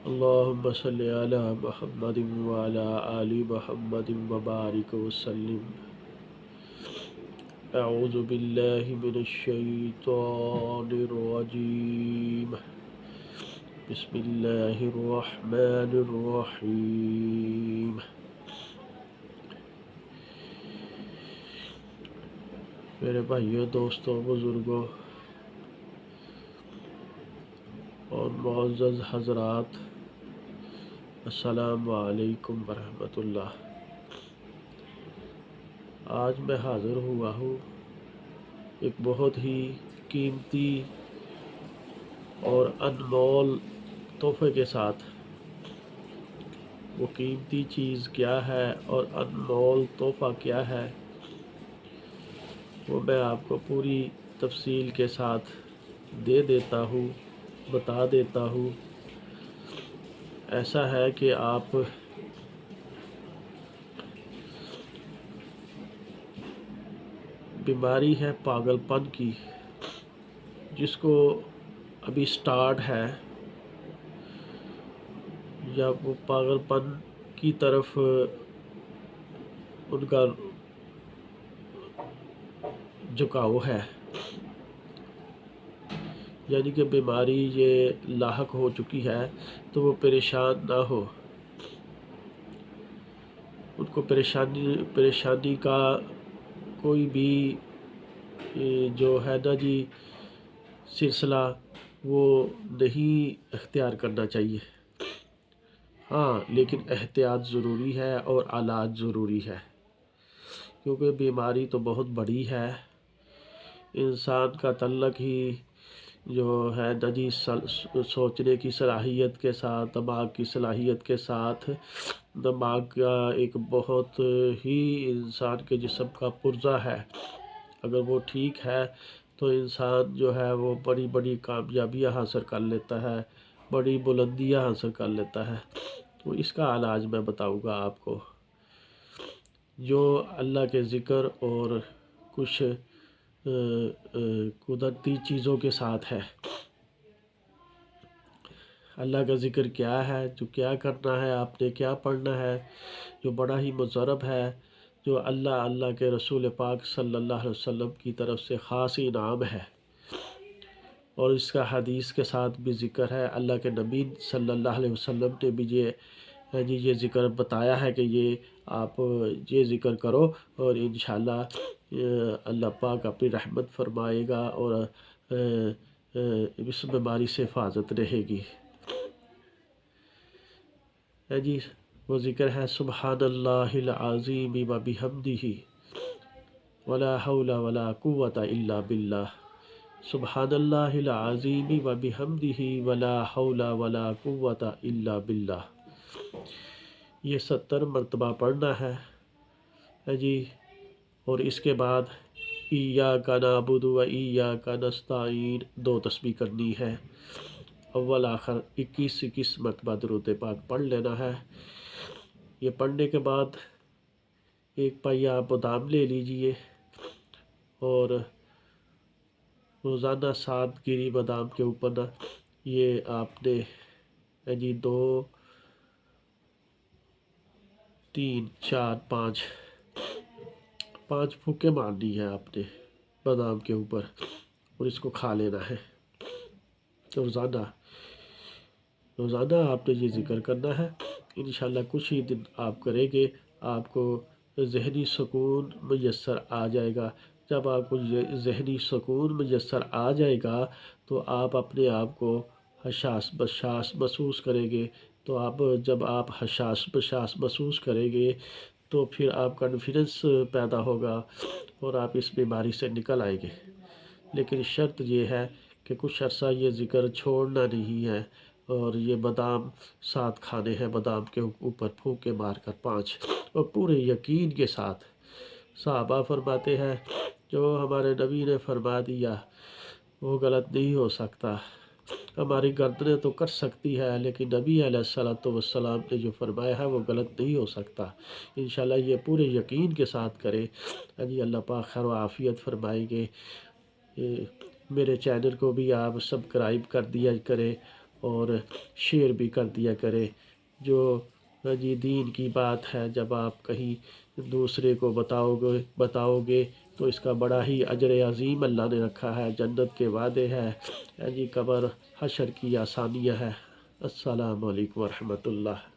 اللهم صل على محمد وعلى آل محمد وبارك وسلم. أعوذ بالله من الشيطان الرجيم. بسم الله الرحمن الرحيم. میرے بھائیوں، دوستوں، بزرگوں اور معزز حضرات، السلام علیکم ورحمۃ اللہ. آج میں حاضر ہوا ہوں ایک بہت ہی قیمتی اور انمول تحفے کے ساتھ. وہ قیمتی چیز کیا ہے اور انمول تحفہ کیا ہے، وہ میں آپ کو پوری تفصیل کے ساتھ دے دیتا ہوں، بتا دیتا ہوں. ایسا ہے کہ آپ بیماری ہے پاگل پن کی، جس کو ابھی سٹارٹ ہے، یا وہ پاگل پن کی طرف ان کا جھکاؤ ہے، یعنی کہ بیماری یہ لاحق ہو چکی ہے، تو وہ پریشان نہ ہو. ان کو پریشانی کا کوئی بھی جو ہے نا جی سلسلہ وہ نہیں اختیار کرنا چاہیے. ہاں، لیکن احتیاط ضروری ہے اور علاج ضروری ہے، کیونکہ بیماری تو بہت بڑی ہے. انسان کا تعلق ہی جو ہے نا جی سوچنے کی صلاحیت کے ساتھ، دماغ کی صلاحیت کے ساتھ. دماغ کا ایک بہت ہی انسان کے جسم کا پرزہ ہے. اگر وہ ٹھیک ہے تو انسان جو ہے وہ بڑی بڑی کامیابیاں حاصل کر لیتا ہے، بڑی بلندیاں حاصل کر لیتا ہے. تو اس کا علاج میں بتاؤں گا آپ کو، جو اللہ کے ذکر اور کچھ قدرتی چیزوں کے ساتھ ہے. اللہ کا ذکر کیا ہے، جو کیا کرنا ہے، آپ نے کیا پڑھنا ہے، جو بڑا ہی مضرب ہے، جو اللہ کے رسول پاک صلی اللہ علیہ وسلم کی طرف سے خاص انعام ہے. اور اس کا حدیث کے ساتھ بھی ذکر ہے. اللہ کے نبی صلی اللہ علیہ وسلم نے بھی یہ ذکر بتایا ہے کہ یہ آپ یہ ذکر کرو اور انشاءاللہ اللہ پاک اپنی رحمت فرمائے گا اور اس بیماری سے حفاظت رہے گی. جی وہ ذکر ہے: سبحان اللہ العظیم و بحمدہ ولا حول ولا قوة الا باللہ. سبحان اللہ العظیم و بحمدہ ولا حول ولا قوة الا باللہ. یہ 70 مرتبہ پڑھنا ہے جی. اور اس کے بعد ایاک نعبد و ایاک نستعین 2 تسبیح کرنی ہے. اول آخر 21 مرتبہ درود پاک پڑھ لینا ہے. یہ پڑھنے کے بعد ایک پائیا بادام لے لیجئے اور روزانہ 7 گری بادام کے اوپر نا یہ آپ نے جی 2 3 4 5 پھوکے مارنی ہے آپ نے بادام کے اوپر، اور اس کو کھا لینا ہے. روزانہ آپ نے یہ ذکر کرنا ہے. انشاءاللہ کچھ ہی دن آپ کریں گے، آپ کو ذہنی سکون میسر آ جائے گا. جب آپ کو ذہنی سکون میسر آ جائے گا تو آپ اپنے آپ کو حساس بشاس محسوس کریں گے. تو جب آپ حساس بشاس محسوس کریں گے تو پھر آپ کانفیڈنس پیدا ہوگا اور آپ اس بیماری سے نکل آئیں گے. لیکن شرط یہ ہے کہ کچھ عرصہ یہ ذکر چھوڑنا نہیں ہے، اور یہ بادام 7 کھانے ہیں. بادام کے اوپر پھوکے مار کر 5، اور پورے یقین کے ساتھ. صحابہ فرماتے ہیں جو ہمارے نبی نے فرما دیا وہ غلط نہیں ہو سکتا. ہماری گردنیں تو کٹ سکتی ہے، لیکن نبی علیہ السلام نے جو فرمایا ہے وہ غلط نہیں ہو سکتا. انشاءاللہ یہ پورے یقین کے ساتھ کریں. اللہ پاک خیر و عافیت فرمائیں گے. میرے چینل کو بھی آپ سبسکرائب کر دیا کریں اور شیئر بھی کر دیا کریں۔ جو جی دین کی بات ہے، جب آپ کہیں دوسرے کو بتاؤ گے تو اس کا بڑا ہی اجر عظیم اللہ نے رکھا ہے، جنت کے وعدے ہیں جی، قبر حشر کی آسانیاں ہے۔ السلام علیکم ورحمۃ اللہ۔